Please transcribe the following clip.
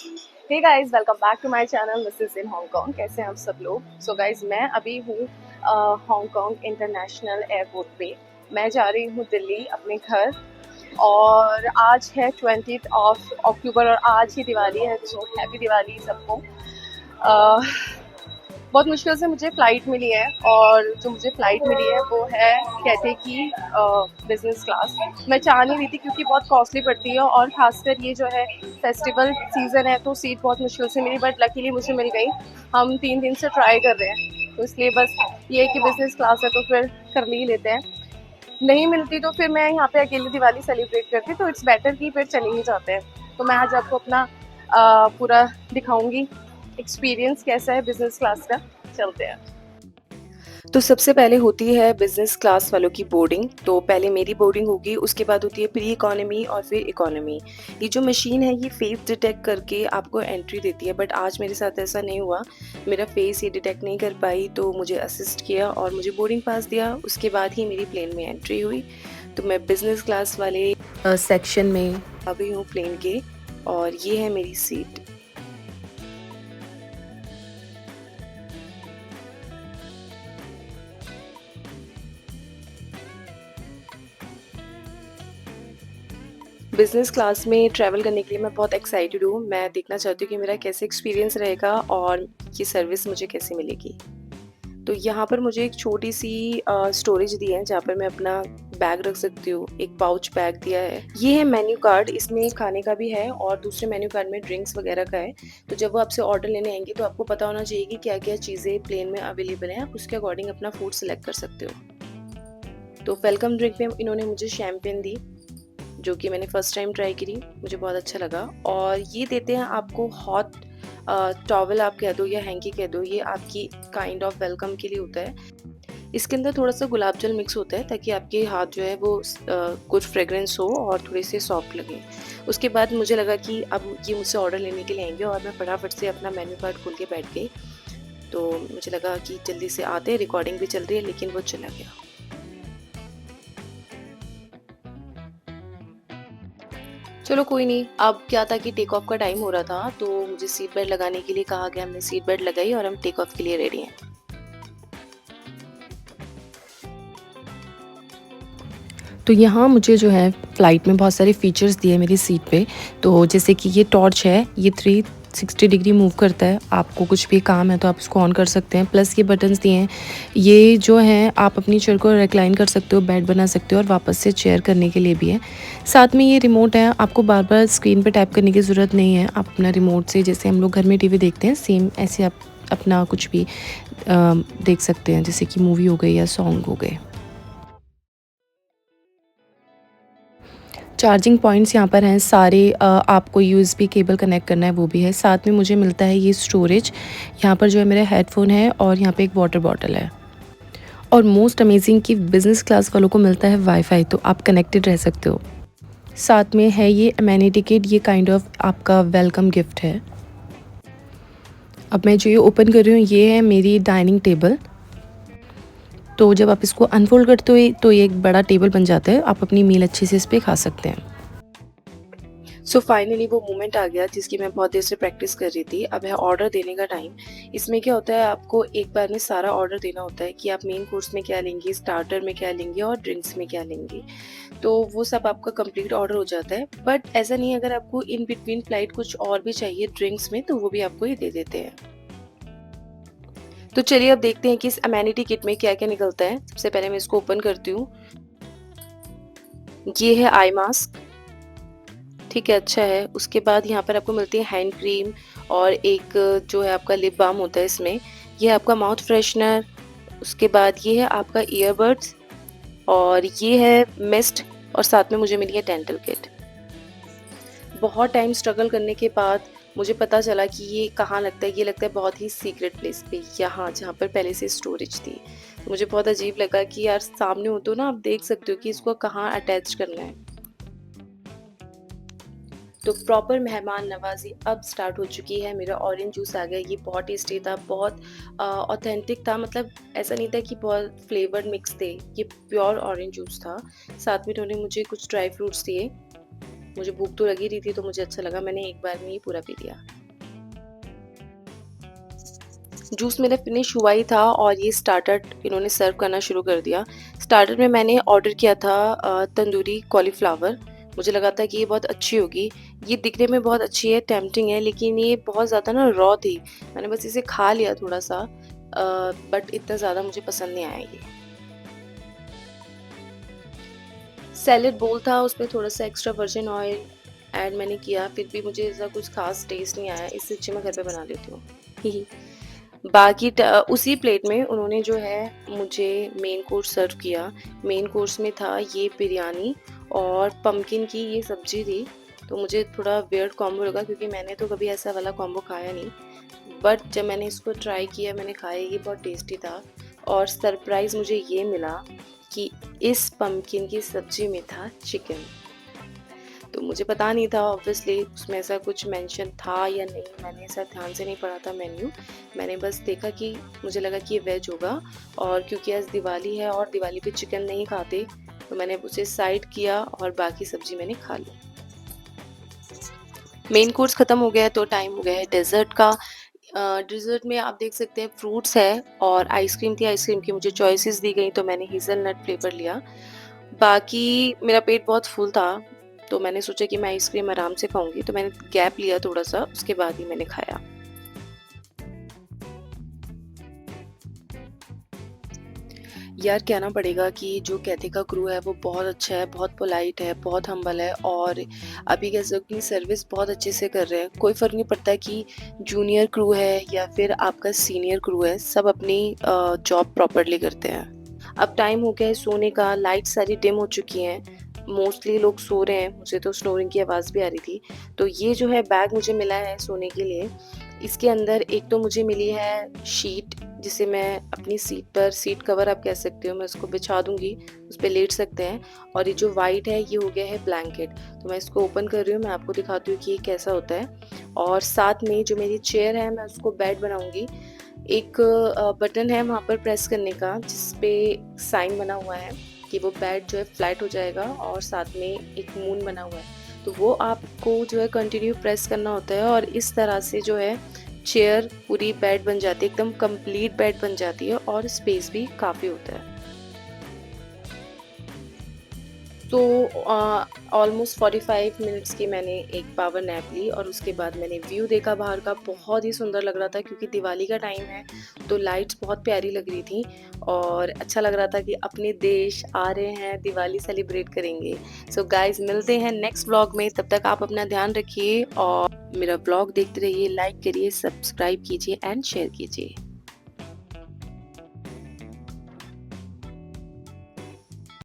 Hey guys, welcome back to my channel Mrs in Hong Kong. कैसे हैं आप सब लोग? सो गाइस, मैं अभी हूँ हांगकांग इंटरनेशनल एयरपोर्ट पे। मैं जा रही हूँ दिल्ली अपने घर। और आज है 20th ऑफ अक्टूबर और आज ही दिवाली है। सो हैप्पी दिवाली सबको। uh, बहुत मुश्किल से मुझे फ़्लाइट मिली है और जो मुझे फ़्लाइट मिली है वो है कैथे की बिज़नेस क्लास। मैं चाह नहीं रही थी क्योंकि बहुत कॉस्टली पड़ती है और ख़ासकर ये जो है फेस्टिवल सीज़न है तो सीट बहुत मुश्किल से मिली, बट लकीली मुझे मिल गई। हम 3 दिन से ट्राई कर रहे हैं तो इसलिए बस ये कि बिज़नेस क्लास है तो फिर कर ही लेते हैं। नहीं मिलती तो फिर मैं यहाँ पे अकेली दिवाली सेलिब्रेट करती, तो इट्स बेटर कि फिर चले ही जाते हैं। तो मैं आज आपको अपना पूरा दिखाऊंगी एक्सपीरियंस कैसा है बिजनेस क्लास का। चलते हैं। तो सबसे पहले होती है बिजनेस क्लास वालों की बोर्डिंग। तो पहले मेरी बोर्डिंग होगी, उसके बाद होती है प्री इकोनॉमी और फिर इकोनॉमी। ये जो मशीन है ये फेस डिटेक्ट करके आपको एंट्री देती है, बट आज मेरे साथ ऐसा नहीं हुआ। मेरा फेस ये डिटेक्ट नहीं कर पाई तो मुझे असिस्ट किया और मुझे बोर्डिंग पास दिया। उसके बाद ही मेरी प्लेन में एंट्री हुई। तो मैं बिजनेस क्लास वाले सेक्शन में आ गई हूँ प्लेन के, और ये है मेरी सीट। बिज़नेस क्लास में ट्रैवल करने के लिए मैं बहुत एक्साइटेड हूँ। मैं देखना चाहती हूँ कि मेरा कैसे एक्सपीरियंस रहेगा और ये सर्विस मुझे कैसे मिलेगी। तो यहाँ पर मुझे एक छोटी-सी स्टोरेज दी है जहाँ पर मैं अपना बैग रख सकती हूँ। एक पाउच बैग दिया है। ये है मेन्यू कार्ड, इसमें खाने का भी है और दूसरे मेन्यू कार्ड में ड्रिंक्स वगैरह का है। तो जब वो आपसे ऑर्डर लेने आएँगे तो आपको पता होना चाहिए कि क्या-क्या चीज़ें प्लेन में अवेलेबल हैं। आप उसके अकॉर्डिंग अपना फूड सिलेक्ट कर सकते हो। तो वेलकम ड्रिंक में इन्होंने मुझे शैम्पेन दी, जो कि मैंने फ़र्स्ट टाइम ट्राई करी, मुझे बहुत अच्छा लगा। और ये देते हैं आपको हॉट टॉवल आप कह दो या हैंकी कह दो, ये आपकी काइंड ऑफ वेलकम के लिए होता है। इसके अंदर थोड़ा-सा गुलाब जल मिक्स होता है ताकि आपके हाथ जो है वो कुछ फ्रेग्रेंस हो और थोड़े से सॉफ्ट लगें। उसके बाद मुझे लगा कि अब ये मुझसे ऑर्डर लेने के लिए आएँगे और मैं फटाफट से अपना मेन्यू कार्ड खोल के बैठ गई। तो मुझे लगा कि जल्दी से आते हैं, रिकॉर्डिंग भी चल रही है, लेकिन वो चला गया। चलो कोई नहीं। अब क्या था कि टेक ऑफ का टाइम हो रहा था तो मुझे सीट बेल्ट लगाने के लिए कहा गया। हमने सीट बेल्ट लगाई और हम टेक ऑफ के लिए रेडी हैं। तो यहाँ मुझे जो है फ़्लाइट में बहुत सारे फ़ीचर्स दिए मेरी सीट पे। तो जैसे कि ये टॉर्च है, ये 360 डिग्री मूव करता है। आपको कुछ भी काम है तो आप इसको ऑन कर सकते हैं। प्लस ये बटन्स दिए हैं, ये जो हैं आप अपनी चेयर को रिक्लाइन कर सकते हो, बेड बना सकते हो और वापस से चेयर करने के लिए भी है। साथ में ये रिमोट है, आपको बार-बार स्क्रीन पे टैप करने की ज़रूरत नहीं है। आप अपना रिमोट से, जैसे हम लोग घर में टीवी देखते हैं, सेम ऐसे आप अपना कुछ भी देख सकते हैं, जैसे कि मूवी हो गई या सॉन्ग हो गए। चार्जिंग पॉइंट्स यहाँ पर हैं सारे। आपको यूएसबी केबल कनेक्ट करना है वो भी है। साथ में मुझे मिलता है ये स्टोरेज। यहाँ पर जो है मेरा हेडफ़ोन है और यहाँ पे एक वाटर बॉटल है। और मोस्ट अमेजिंग कि बिज़नेस क्लास वालों को मिलता है वाईफ़ाई, तो आप कनेक्टेड रह सकते हो। साथ में है ये अमेनिटी किट, ये काइंड ऑफ आपका वेलकम गिफ्ट है। अब मैं जो ये ओपन कर रही हूँ ये है मेरी डाइनिंग टेबल। तो जब आप इसको अनफ़ोल्ड करते हो तो ये एक बड़ा टेबल बन जाता है। आप अपनी मील अच्छे से इस पे खा सकते हैं। सो फाइनली वो मोमेंट आ गया जिसकी मैं बहुत देर से प्रैक्टिस कर रही थी। अब है ऑर्डर देने का टाइम। इसमें क्या होता है, आपको एक बार में सारा ऑर्डर देना होता है कि आप मेन कोर्स में क्या लेंगे, स्टार्टर में क्या लेंगे और ड्रिंक्स में क्या लेंगे। तो वो सब आपका कंप्लीट ऑर्डर हो जाता है। बट ऐसा नहीं है, अगर आपको इन बिटवीन फ्लाइट कुछ और भी चाहिए ड्रिंक्स में तो वो भी आपको ये दे देते हैं। तो चलिए अब देखते हैं कि इस अमेनिटी किट में क्या क्या निकलता है। सबसे पहले मैं इसको ओपन करती हूँ। ये है आई मास्क। ठीक है, अच्छा है। उसके बाद यहाँ पर आपको मिलती है हैंड क्रीम और एक जो है आपका लिप बाम होता है इसमें। ये है आपका माउथ फ्रेशनर। उसके बाद ये है आपका ईयरबड्स और ये है मिस्ट। और साथ में मुझे मिली है डेंटल किट। बहुत टाइम स्ट्रगल करने के बाद मुझे पता चला कि ये कहाँ लगता है। ये लगता है बहुत ही सीक्रेट प्लेस पे, यहाँ जहाँ पर पहले से स्टोरेज थी। तो मुझे बहुत अजीब लगा कि यार सामने हो तो ना आप देख सकते हो कि इसको कहाँ अटैच करना है। तो प्रॉपर मेहमान नवाज़ी अब स्टार्ट हो चुकी है। मेरा ऑरेंज जूस आ गया, ये बहुत टेस्टी था, बहुत ऑथेंटिक था। मतलब ऐसा नहीं था कि बहुत फ्लेवर्ड मिक्स थे, ये प्योर ऑरेंज जूस था। साथ में उन्होंने मुझे कुछ ड्राई फ्रूट्स दिए। मुझे भूख तो लगी रही थी तो मुझे अच्छा लगा, मैंने एक बार में ही पूरा पी लिया। जूस मेरा फिनिश हुआ ही था और ये स्टार्टर इन्होंने सर्व करना शुरू कर दिया। स्टार्टर में मैंने ऑर्डर किया था तंदूरी कॉलीफ्लावर। मुझे लगा था कि ये बहुत अच्छी होगी। ये दिखने में बहुत अच्छी है, टेम्प्टिंग है, लेकिन ये बहुत ज़्यादा ना रॉ थी। मैंने बस इसे खा लिया थोड़ा-सा, बट इतना ज़्यादा मुझे पसंद नहीं आया ये। सैलेड बोल था, उसमें थोड़ा-सा एक्स्ट्रा वर्जिन ऑयल ऐड मैंने किया, फिर भी मुझे ऐसा कुछ ख़ास टेस्ट नहीं आया, इससे अच्छा मैं घर पे बना लेती हूँ। बाकी उसी प्लेट में उन्होंने जो है मुझे मेन कोर्स सर्व किया। मेन कोर्स में था ये बिरयानी और पम्पकिन की ये सब्ज़ी थी। तो मुझे थोड़ा वियर्ड कॉम्बो लगा क्योंकि मैंने तो कभी ऐसा वाला कॉम्बो खाया नहीं। बट जब मैंने इसको ट्राई किया, मैंने खाया, ये बहुत टेस्टी था। और सरप्राइज़ मुझे ये मिला कि इस पम्पकिन की सब्ज़ी में था चिकन। तो मुझे पता नहीं था, ऑब्वियसली उसमें ऐसा कुछ मेंशन था या नहीं, मैंने ऐसा ध्यान से नहीं पढ़ा था मेन्यू। मैंने बस देखा कि मुझे लगा कि ये वेज होगा, और क्योंकि आज दिवाली है और दिवाली पे चिकन नहीं खाते, तो मैंने उसे साइड किया और बाकी सब्जी मैंने खा ली। मेन कोर्स ख़त्म हो गया है तो टाइम हो गया है डेज़र्ट का। डेज़र्ट में आप देख सकते हैं फ्रूट्स है और आइसक्रीम थी। आइसक्रीम की मुझे चॉइसेस दी गई तो मैंने हेज़लनट फ्लेवर लिया। बाकी मेरा पेट बहुत फुल था, तो मैंने सोचा कि मैं आइसक्रीम आराम से खाऊँगी, तो मैंने गैप लिया थोड़ा-सा, उसके बाद ही मैंने खाया। यार कहना पड़ेगा कि जो कैथे का क्रू है वो बहुत अच्छा है, बहुत पोलाइट है, बहुत हम्बल है, और अभी कह सकते कि सर्विस बहुत अच्छे से कर रहे हैं। कोई फ़र्क नहीं पड़ता कि जूनियर क्रू है या फिर आपका सीनियर क्रू है, सब अपनी जॉब प्रॉपर्ली करते हैं। अब टाइम हो गया है सोने का, लाइट सारी डिम हो चुकी हैं, मोस्टली लोग सो रहे हैं, मुझे तो स्नोरिंग की आवाज़ भी आ रही थी। तो ये जो है बैग मुझे मिला है सोने के लिए। इसके अंदर एक तो मुझे मिली है शीट, जिसे मैं अपनी सीट पर, सीट कवर आप कह सकते हो, मैं उसको बिछा दूँगी, उस पे लेट सकते हैं। और ये जो व्हाइट है ये हो गया है ब्लैंकेट। तो मैं इसको ओपन कर रही हूँ, मैं आपको दिखाती हूँ कि ये कैसा होता है। और साथ में जो मेरी चेयर है मैं उसको बेड बनाऊँगी। एक बटन है वहाँ पर प्रेस करने का जिस पे साइन बना हुआ है कि वो बेड जो है फ्लैट हो जाएगा, और साथ में एक मून बना हुआ है। तो वो आपको जो है कंटिन्यू प्रेस करना होता है, और इस तरह से जो है चेयर पूरी बेड बन जाती है, एकदम कंप्लीट बेड बन जाती है, और स्पेस भी काफ़ी होता है। तो ऑलमोस्ट 45 मिनट्स की मैंने एक पावर नैप ली, और उसके बाद मैंने व्यू देखा बाहर का। बहुत ही सुंदर लग रहा था क्योंकि दिवाली का टाइम है, तो लाइट्स बहुत प्यारी लग रही थी, और अच्छा लग रहा था कि अपने देश आ रहे हैं, दिवाली सेलिब्रेट करेंगे। सो गाइस, मिलते हैं नेक्स्ट व्लॉग में, तब तक आप अपना ध्यान रखिए और मेरा व्लॉग देखते रहिए, लाइक करिए, सब्सक्राइब कीजिए एंड शेयर कीजिए।